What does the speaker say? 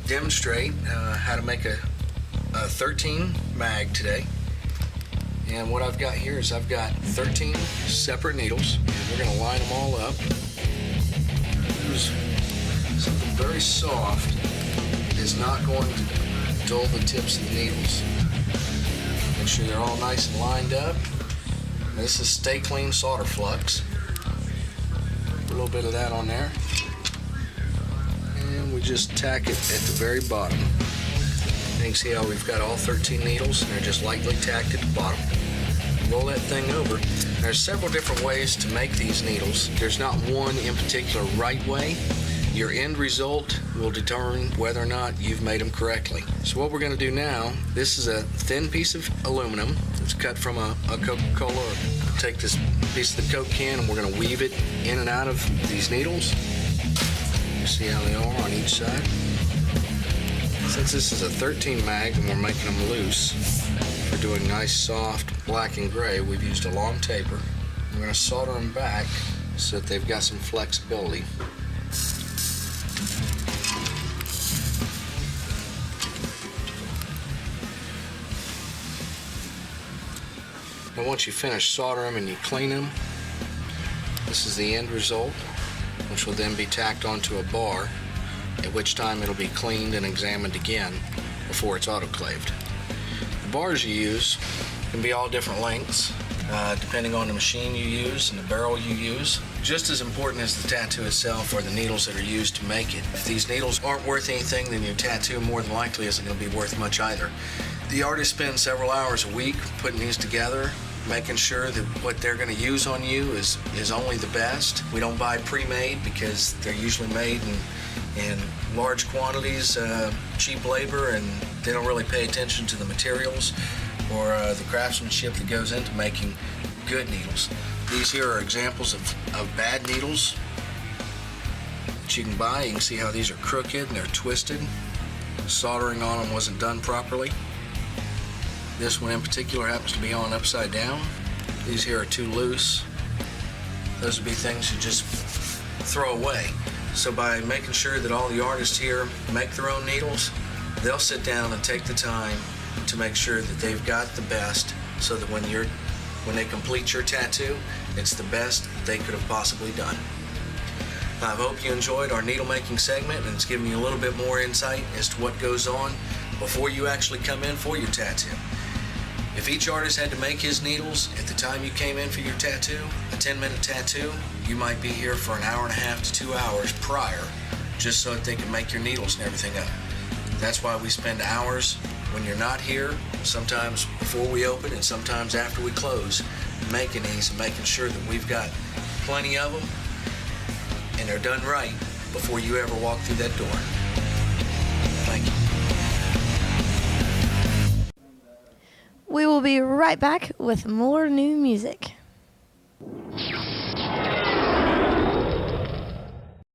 demonstrate how to make a 13 mag today. And what I've got here is I've got 13 separate needles, and we're going to line them all up. Use something very soft. It is not going to dull the tips of the needles. Make sure they're all nice and lined up. This is Stay Clean Solder Flux. Put a little bit of that on there. And we just tack it at the very bottom. You can see how we've got all 13 needles, and they're just lightly tacked at the bottom. Roll that thing over. There's several different ways to make these needles. There's not one in particular right way. Your end result will determine whether or not you've made them correctly. So what we're going to do now, this is a thin piece of aluminum. It's cut from a Coca-Cola. Take this piece of the Coke can and we're going to weave it in and out of these needles. You see how they are on each side. Since this is a 13 mag and we're making them loose, for doing nice soft black and gray, we've used a long taper. We're going to solder them back so that they've got some flexibility. Now once you finish soldering them and you clean them, this is the end result, which will then be tacked onto a bar, at which time it'll be cleaned and examined again before it's autoclaved. The bars you use can be all different lengths, depending on the machine you use and the barrel you use. Just as important as the tattoo itself are the needles that are used to make it. If these needles aren't worth anything, then your tattoo more than likely isn't going to be worth much either. The artists spend several hours a week putting these together, making sure that what they're going to use on you is only the best. We don't buy pre-made because they're usually made in large quantities, cheap labor, and they don't really pay attention to the materials or the craftsmanship that goes into making good needles. These here are examples of bad needles that you can buy. You can see how these are crooked and they're twisted. Soldering on them wasn't done properly. This one in particular happens to be on upside down. These here are too loose. Those would be things you just throw away. So by making sure that all the artists here make their own needles, they'll sit down and take the time to make sure that they've got the best, so that when they complete your tattoo, it's the best they could have possibly done. I hope you enjoyed our needle making segment, and it's given you a little bit more insight as to what goes on before you actually come in for your tattoo. If each artist had to make his needles at the time you came in for your tattoo, a 10-minute tattoo, you might be here for an hour and a half to 2 hours prior, just so that they can make your needles and everything up. That's why we spend hours when you're not here, sometimes before we open and sometimes after we close, making these and making sure that we've got plenty of them and they're done right before you ever walk through that door. Thank you. We will be right back with more new music.